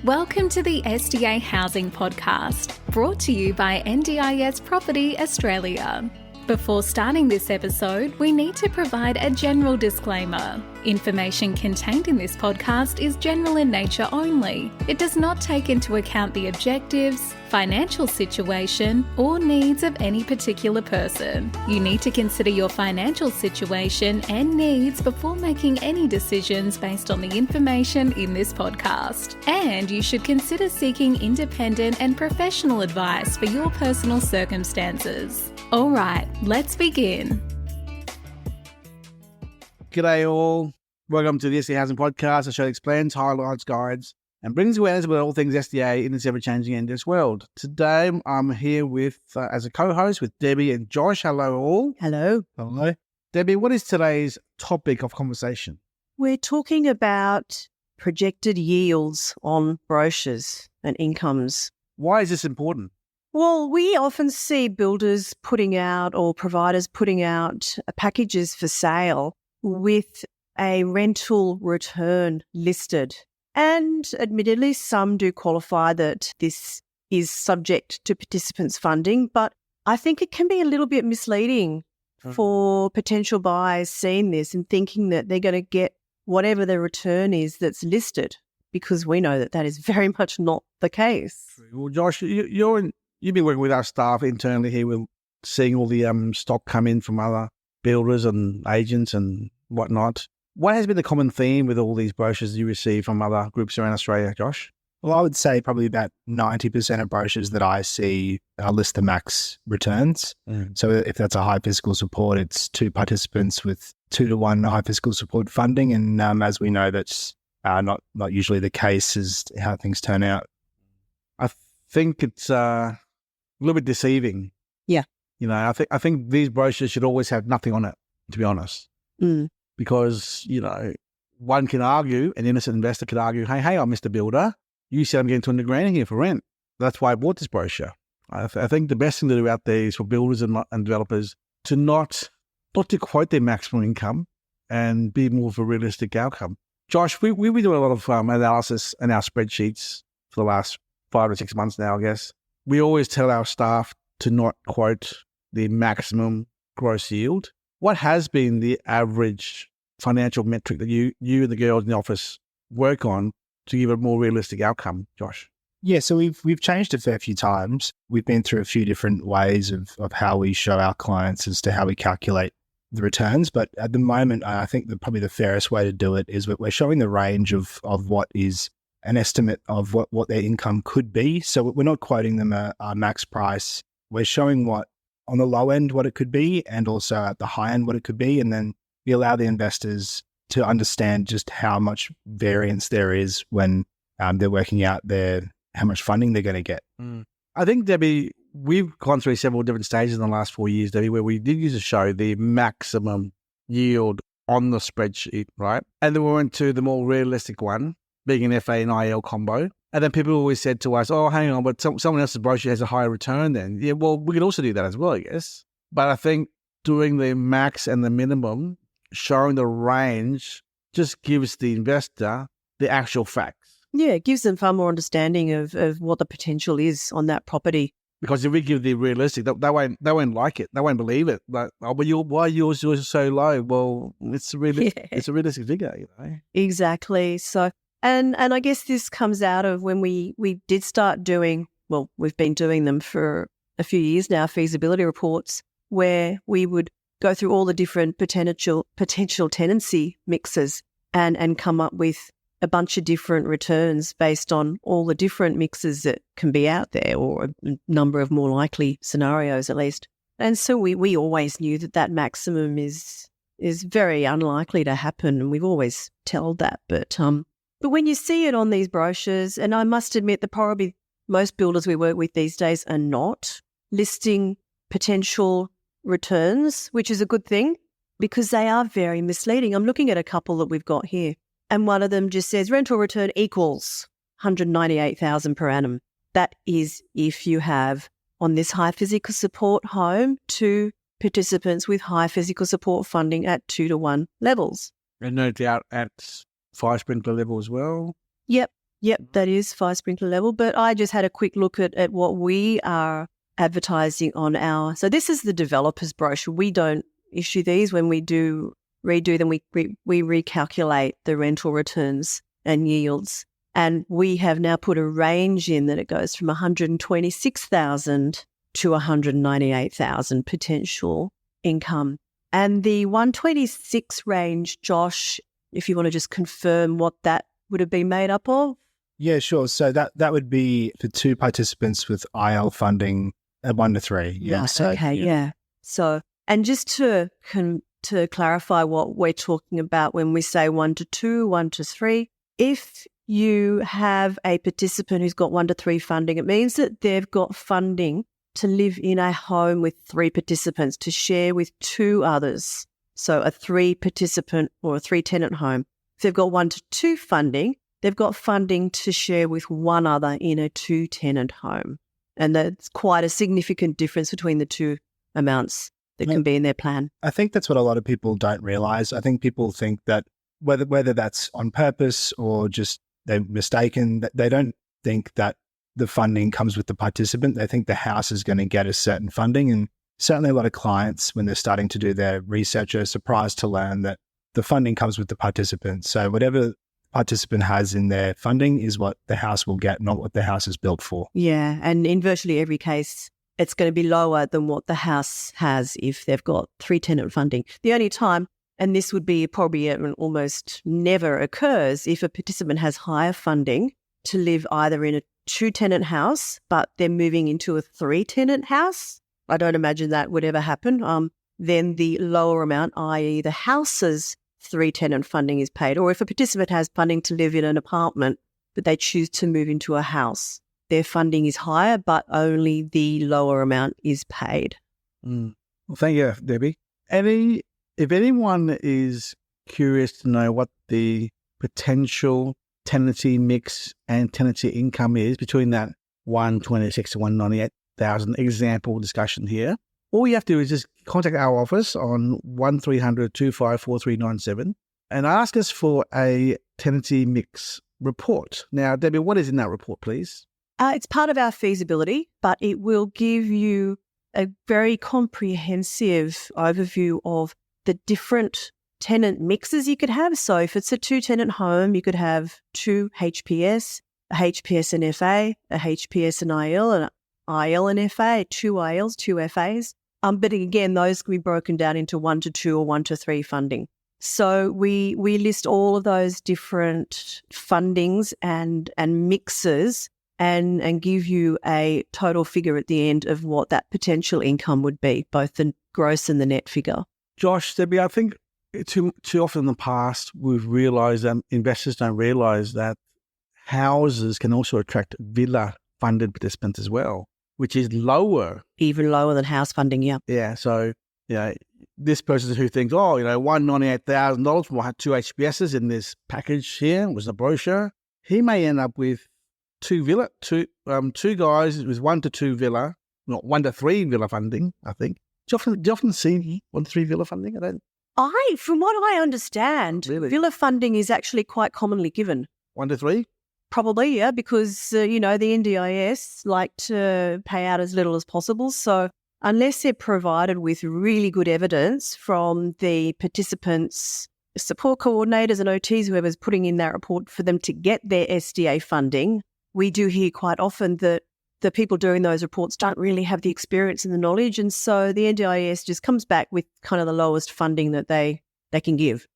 Welcome to the SDA Housing Podcast, brought to you by NDIS Property Australia. Before starting this episode, we need to provide a general disclaimer. Information contained in this podcast is general in nature only. It does not take into account the objectives, financial situation, or needs of any particular person. You need to consider your financial situation and needs before making any decisions based on the information in this podcast. And you should consider seeking independent and professional advice for your personal circumstances. All right, let's begin. G'day all. Welcome to the SDA Housing Podcast, a show that explains, highlights, guides, and brings awareness about all things SDA in this ever-changing and this world. Today, I'm here with, as a co-host with Debbie and Josh. Hello all. Hello. Hello. Debbie, what is today's topic of conversation? We're talking about projected yields on brochures and incomes. Why is this important? Well, we often see builders putting out or providers putting out packages for sale with a rental return listed. And admittedly, some do qualify that this is subject to participants' funding, but I think it can be a little bit misleading for potential buyers seeing this and thinking that they're going to get whatever the return is that's listed, because we know that that is very much not the case. Well, Josh, you've been working with our staff internally here. We're seeing all the stock come in from other builders and agents and whatnot. What has been the common theme with all these brochures you receive from other groups around Australia, Josh? Well, I would say probably about 90% of brochures that I see list the max returns. So if that's a high fiscal support, it's two participants with 2-to-1 high fiscal support funding. And as we know, that's not usually the case as how things turn out. I think it's a little bit deceiving. Yeah. You know, I think these brochures should always have nothing on it, to be honest. Because, you know, one can argue, an innocent investor could argue, hey, I'm Mr. Builder. You said I'm getting $200,000 here for rent. That's why I bought this brochure. I think the best thing to do out there is for builders and developers to not to quote their maximum income and be more of a realistic outcome. Josh, we've been doing a lot of analysis in our spreadsheets for the last 5 to 6 months now, I guess. We always tell our staff to not quote the maximum gross yield. What has been the average financial metric that you and the girls in the office work on to give a more realistic outcome, Josh? Yeah, so we've changed a fair few times. We've been through a few different ways of how we show our clients as to how we calculate the returns. But at the moment, I think probably the fairest way to do it is we're showing the range of what is an estimate of what their income could be. So we're not quoting them a max price. We're showing what on the low end what it could be, and also at the high end what it could be. And then we allow the investors to understand just how much variance there is when they're working out how much funding they're going to get. I think, Debbie, we've gone through several different stages in the last 4 years, Debbie, where we did use to show the maximum yield on the spreadsheet, right? And then we went to the more realistic one, being an FA and IL combo. And then people always said to us, oh, hang on, but someone else's brochure has a higher return then. Yeah, well, we could also do that as well, I guess. But I think doing the max and the minimum, showing the range, just gives the investor the actual facts. Yeah, it gives them far more understanding of what the potential is on that property. Because if we give the realistic, they won't like it. They won't believe it. Like, oh, but why yours is so low? Well, it's a realistic figure, you know. Exactly. So, and I guess this comes out of when we did start doing, well, we've been doing them for a few years now, feasibility reports, where we would go through all the different potential tenancy mixes and come up with a bunch of different returns based on all the different mixes that can be out there, or a number of more likely scenarios at least. And so we always knew that maximum is very unlikely to happen, and we've always told that. But when you see it on these brochures, and I must admit that probably most builders we work with these days are not listing potential returns, which is a good thing because they are very misleading. I'm looking at a couple that we've got here, and one of them just says rental return equals $198,000 per annum. That is if you have on this high physical support home 2 participants with high physical support funding at 2-to-1 levels. And no doubt at fire sprinkler level as well. Yep. Yep, that is fire sprinkler level. But I just had a quick look at what we are advertising on our. So this is the developer's brochure. We don't issue these. When we do redo them, we recalculate the rental returns and yields. And we have now put a range in that it goes from 126,000 to 198,000 potential income. And the 126 range, Josh, if you want to just confirm what that would have been made up of. Yeah, sure. So that would be for 2 participants with IL funding at 1 to 3. Yeah. Right, So, okay, yeah. So, and just to clarify what we're talking about when we say 1 to 2, 1 to 3, if you have a participant who's got 1 to 3 funding, it means that they've got funding to live in a home with 3 participants to share with 2 others. So a 3-participant or a 3-tenant home. If they've got 1 to 2 funding, they've got funding to share with 1 other in a 2-tenant home. And that's quite a significant difference between the 2 amounts that can be in their plan. I think that's what a lot of people don't realize. I think people think that whether that's on purpose or just they're mistaken, that they don't think that the funding comes with the participant. They think the house is going to get a certain funding. And certainly a lot of clients, when they're starting to do their research, are surprised to learn that the funding comes with the participant. So whatever participant has in their funding is what the house will get, not what the house is built for. Yeah, and in virtually every case, it's going to be lower than what the house has if they've got 3-tenant funding. The only time, and this would be probably almost never occurs, if a participant has higher funding to live either in a 2-tenant house, but they're moving into a 3-tenant house. I don't imagine that would ever happen. Then the lower amount, i.e. the house's 3-tenant funding is paid. Or if a participant has funding to live in an apartment, but they choose to move into a house, their funding is higher, but only the lower amount is paid. Well, thank you, Debbie. If anyone is curious to know what the potential tenancy mix and tenancy income is between that 126 to 198,000 example discussion here, all you have to do is just contact our office on 1300 254397 and ask us for a tenancy mix report. Now, Debbie, what is in that report, please? It's part of our feasibility, but it will give you a very comprehensive overview of the different tenant mixes you could have. So if it's a 2-tenant home, you could have 2 HPS, a HPS and FA, a HPS and IL, and IL and FA, 2 ILs, 2 FAs. But again, those can be broken down into 1 to 2 or 1 to 3 funding. So we list all of those different fundings and mixes and give you a total figure at the end of what that potential income would be, both the gross and the net figure. Josh, Debbie, I think too often in the past we've realised that investors don't realise that houses can also attract villa-funded participants as well, which is lower. Even lower than house funding, yeah. Yeah, so, this person who thinks, $198,000 for 2 HBSs in this package here was a brochure, he may end up with two guys with 1 to 2 villa, not 1 to 3 villa funding, I think. Do you often see 1 to 3 villa funding? From what I understand, Really? villa funding is actually quite commonly given. 1 to 3? Probably, yeah, because, the NDIS like to pay out as little as possible. So unless they're provided with really good evidence from the participants, support coordinators and OTs, whoever's putting in that report for them to get their SDA funding, we do hear quite often that the people doing those reports don't really have the experience and the knowledge. And so the NDIS just comes back with kind of the lowest funding that they can give.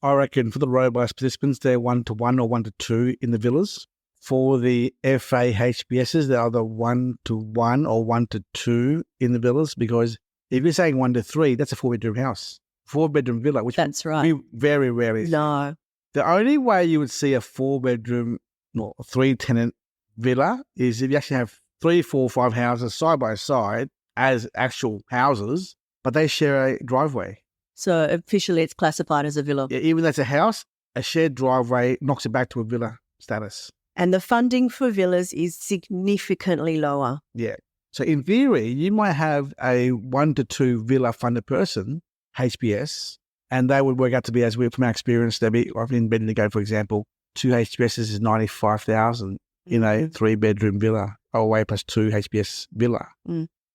I reckon for the robust participants, they're 1 to 1 or 1 to 2 in the villas. For the FA HBSs, they're either 1 to 1 or 1 to 2 in the villas, because if you're saying 1 to 3, that's a 4-bedroom house, 4-bedroom villa, which That's right. we very rarely see. No. The only way you would see a 4-bedroom or 3-tenant villa is if you actually have 3, 4, 5 houses side by side as actual houses, but they share a driveway. So officially it's classified as a villa. Yeah, even though it's a house, a shared driveway knocks it back to a villa status. And the funding for villas is significantly lower. Yeah. So in theory, you might have a 1 to 2 villa funded person, HBS, and they would work out to be, as we from our experience, they'd be in Bendigo, for example, 2 HBSs is 95,000 in a 3-bedroom villa, away plus 2 HBS villa.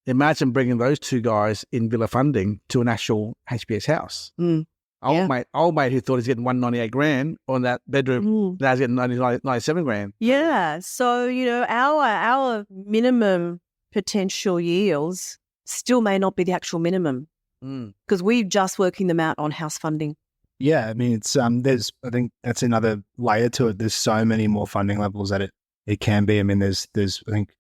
Imagine bringing those 2 guys in villa funding to an actual HBS house. Old mate who thought he's getting 198 grand on that bedroom, now he's getting 97 grand. Yeah. So, our minimum potential yields still may not be the actual minimum because we're just working them out on house funding. Yeah, I mean, it's I think that's another layer to it. There's so many more funding levels that it can be. I mean, there's I think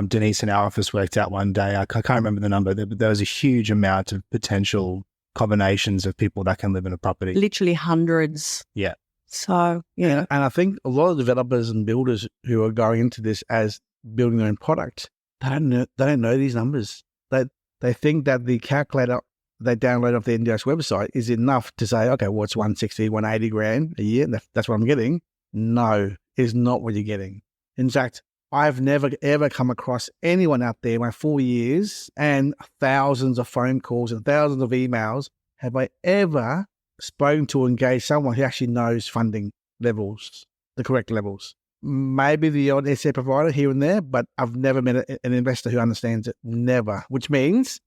Denise in our office worked out one day, I can't remember the number, but there was a huge amount of potential combinations of people that can live in a property. Literally hundreds. Yeah. So, yeah. And I think a lot of developers and builders who are going into this as building their own product, they don't know these numbers. They think that the calculator they download off the NDIS website is enough to say, okay, well, it's 160, 180 grand a year. That's what I'm getting. No, it's not what you're getting. In fact, I've never, ever come across anyone out there in my 4 years and thousands of phone calls and thousands of emails. Have I ever spoken to or engaged someone who actually knows funding levels, the correct levels? Maybe the odd SDA provider here and there, but I've never met an investor who understands it. Never. Which means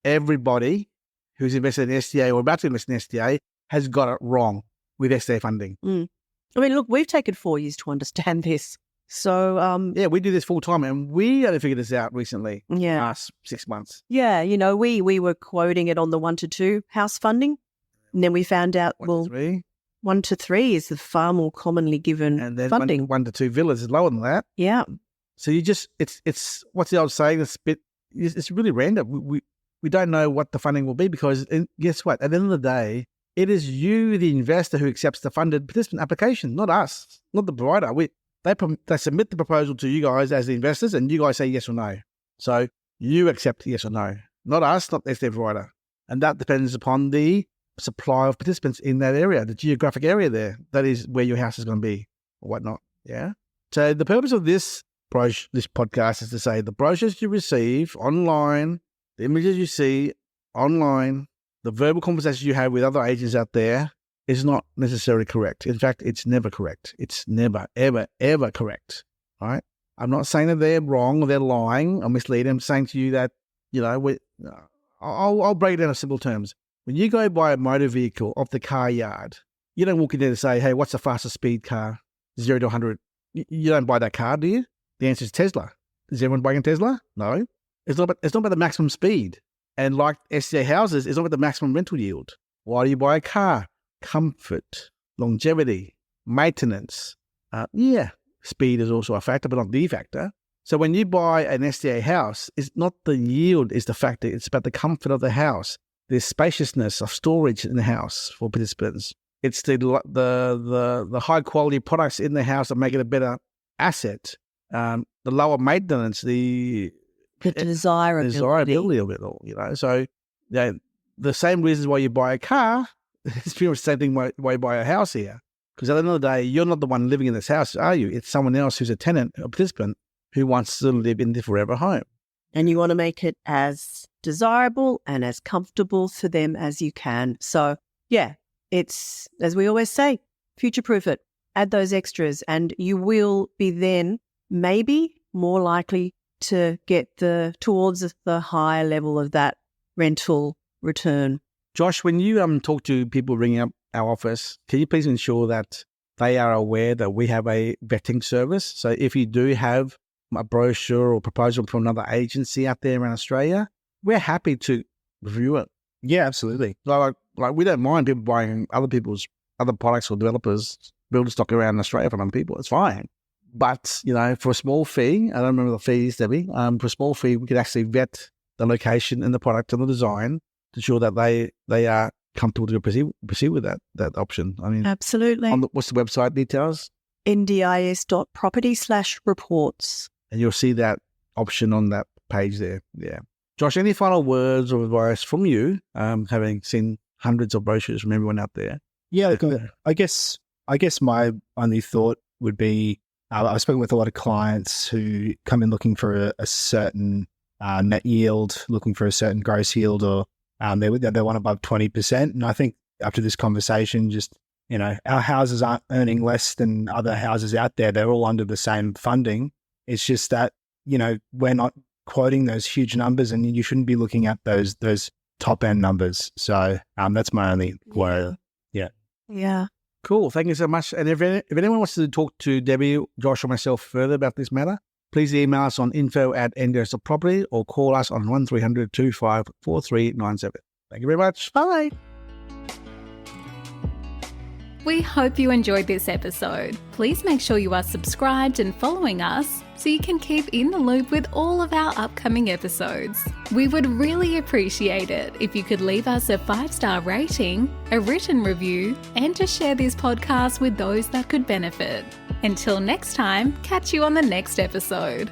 everybody who's invested in SDA or about to invest in SDA has got it wrong with SDA funding. I mean, look, we've taken 4 years to understand this. So, we do this full time and we only figured this out recently. Yeah. Last 6 months. Yeah. We were quoting it on the 1 to 2 house funding. And then we found out, 1 to 3 is the far more commonly given and then funding. 1 to 2 villas is lower than that. Yeah. So it's what's the old saying? It's really random. We don't know what the funding will be because guess what? At the end of the day, it is you, the investor, who accepts the funded participant application, not us, not the provider. They submit the proposal to you guys as the investors, and you guys say yes or no. So you accept yes or no, not us, not the SDA provider, and that depends upon the supply of participants in that area, the geographic area there. That is where your house is going to be or whatnot. Yeah. So the purpose of this podcast is to say the brochures you receive online, the images you see online, the verbal conversations you have with other agents out there is not necessarily correct. In fact, it's never correct. It's never, ever, ever correct. All right? I'm not saying that they're wrong or they're lying or misleading. I'm saying to you that, I'll break it down in simple terms. When you go buy a motor vehicle off the car yard, you don't walk in there to say, hey, what's the fastest speed car? 0 to 100. You don't buy that car, do you? The answer is Tesla. Is everyone buying a Tesla? No. It's not about the maximum speed. And like SDA houses, it's not about the maximum rental yield. Why do you buy a car? Comfort, longevity, maintenance. Speed is also a factor, but not the factor. So when you buy an SDA house, it's not the yield is the factor. It's about the comfort of the house, the spaciousness of storage in the house for participants. It's the high quality products in the house that make it a better asset. The lower maintenance, the desirability of it all. So the same reasons why you buy a car. It's pretty much the same thing why you buy a house here. Because at the end of the day, you're not the one living in this house, are you? It's someone else who's a tenant, a participant, who wants to live in the forever home. And you want to make it as desirable and as comfortable for them as you can. So, it's, as we always say, future-proof it. Add those extras and you will be then maybe more likely to get towards the higher level of that rental return. Josh, when you talk to people ringing up our office, can you please ensure that they are aware that we have a vetting service? So if you do have a brochure or proposal from another agency out there in Australia, we're happy to review it. Yeah, absolutely. Like we don't mind people buying other people's other products or developers, builder stock around Australia from other people. It's fine. But, for a small fee, I don't remember the fees, Debbie, for a small fee, we could actually vet the location and the product and the design to ensure that they are comfortable to proceed with that option. I mean, absolutely. What's the website details? ndis.property/reports. And you'll see that option on that page there. Yeah. Josh, any final words or advice from you, having seen hundreds of brochures from everyone out there? Yeah, I guess my only thought would be, I've spoken with a lot of clients who come in looking for a certain net yield, looking for a certain gross yield, or they want above 20%. And I think after this conversation, just our houses aren't earning less than other houses out there. They're all under the same funding. It's just that, we're not quoting those huge numbers, and you shouldn't be looking at those top end numbers. So that's my only worry. Yeah. Cool. Thank you so much. And if anyone wants to talk to Debbie, Josh, or myself further about this matter, please email us on info@nds.property or call us on 1300 25 4397. Thank you very much. Bye. We hope you enjoyed this episode. Please make sure you are subscribed and following us so you can keep in the loop with all of our upcoming episodes. We would really appreciate it if you could leave us a 5-star rating, a written review, and to share this podcast with those that could benefit. Until next time, catch you on the next episode.